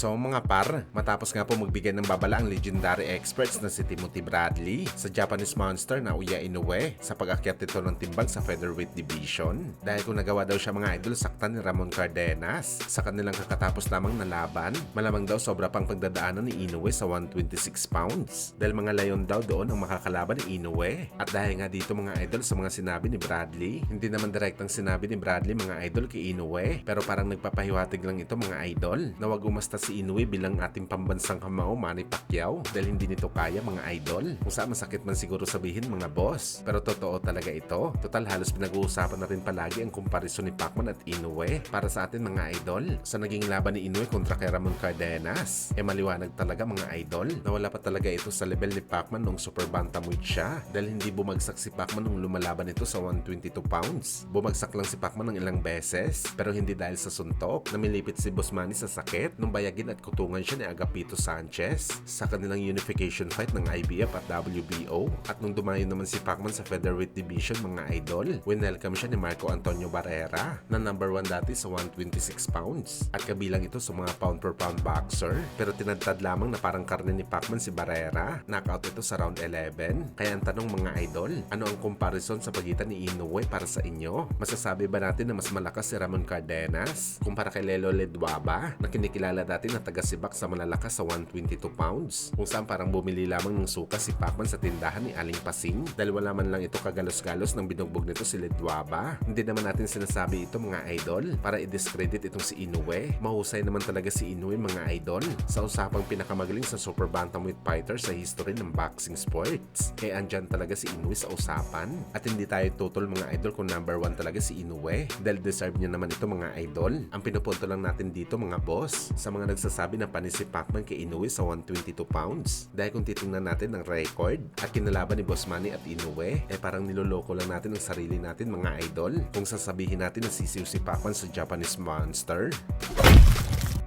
So mga par, matapos nga po magbigay ng babala ang legendary experts na si Timothy Bradley sa Japanese Monster na Uya Inoue sa pag-akyat nito ng timbang sa featherweight division. Dahil kung nagawa daw siya mga idol saktan ni Ramon Cardenas sa kanilang kakatapos lamang na laban, malamang daw sobra pang pagdadaanan ni Inoue sa 126 pounds. Dahil mga layon daw doon ang makakalaban ni Inoue. At dahil nga dito mga idol sa mga sinabi ni Bradley, hindi naman direktang sinabi ni Bradley mga idol kay Inoue, pero parang nagpapahiwatig lang ito mga idol na wag umasta si Inoue bilang ating pambansang kamao Manny Pacquiao dahil hindi nito kaya mga idol. Kung saan masakit man siguro sabihin mga boss, pero totoo talaga ito. Total halos pinag-uusapan na rin palagi ang komparison ni Pacman at Inoue para sa atin mga idol. Sa naging laban ni Inoue kontra kay Ramon Cardenas, maliwanag talaga mga idol na wala pa talaga ito sa level ni Pacman nung super bantamweight siya dahil hindi bumagsak si Pacman nung lumalaban ito sa 122 pounds. Bumagsak lang si Pacman ng ilang beses pero hindi dahil sa suntok. Namilipit si Boss Manny sa sakit nung bayagin at kutungan siya ni Agapito Sanchez sa kanilang unification fight ng IBF at WBO. At nung dumayo naman si Pacman sa featherweight division mga idol, winelcome siya ni Marco Antonio Barrera na number 1 dati sa 126 pounds at kabilang ito sa mga pound per pound boxer, pero tinadtad lamang na parang karne ni Pacman si Barrera. Knockout ito sa round 11. Kaya ang tanong mga idol, ano ang comparison sa pagitan ni Inoue para sa inyo? Masasabi ba natin na mas malakas si Ramon Cardenas kumpara kay Lelo Ledwaba na kinikilala dati na taga-sibak sa malalakas sa 122 pounds, kung saan parang bumili lamang ng suka si Pacman sa tindahan ni Aling Pasing dahil wala man lang ito kagalos-galos ng binugbog nito si Ledwaba? Hindi naman natin sinasabi ito mga idol para i-discredit itong si Inoue. Mahusay naman talaga si Inoue mga idol sa usapang pinakamagaling sa super bantamweight fighter sa history ng boxing sports. Kaya andyan talaga si Inoue sa usapan at hindi tayo tutol mga idol kung number 1 talaga si Inoue dahil deserve niya naman ito mga idol. Ang pinupunto lang natin dito mga boss sa mga nagsasabi na panis si Pacman kay Inoue sa 122 pounds dahil kung titingnan natin ang record at kinalaban ni Boss Manny at Inoue, parang niloloko lang natin ang sarili natin mga idol kung sasabihin natin na sisiw si Pacman sa Japanese Monster.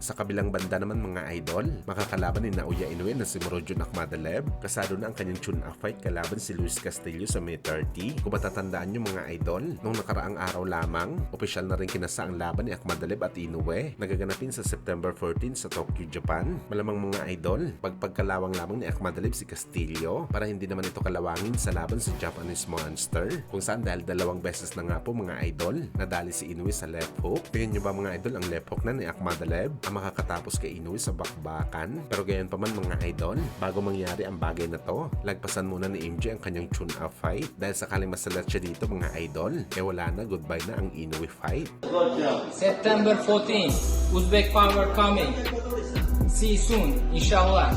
Sa kabilang banda naman mga idol, makakalaban ni Naoya Inoue na si Murodjon Akhmadaliev. Kasado na ang kanyang tune-up fight kalaban si Luis Castillo sa May 30. Kung matatandaan nyo mga idol, nung nakaraang araw lamang, opisyal na rin kinasa ang laban ni Akhmadaliev at Inoue nagaganapin sa September 14 sa Tokyo, Japan. Malamang mga idol, pagkalawang lamang ni Akhmadaliev si Castillo para hindi naman ito kalawangin sa laban sa Japanese Monster, kung saan dahil 2 beses na nga po mga idol nadali si Inoue sa left hook. Tingnan nyo ba mga idol ang left hook na ni Akhmadaliev makakatapos kay Inoue sa bakbakan? Pero gayon pa man mga idol, bago mangyari ang bagay na to, lagpasan muna ni MJ ang kanyang tune-up fight dahil sakaling masalat siya dito mga idol, wala na, goodbye na ang Inoue fight. September 14, Uzbek Power coming. See you soon, inshallah.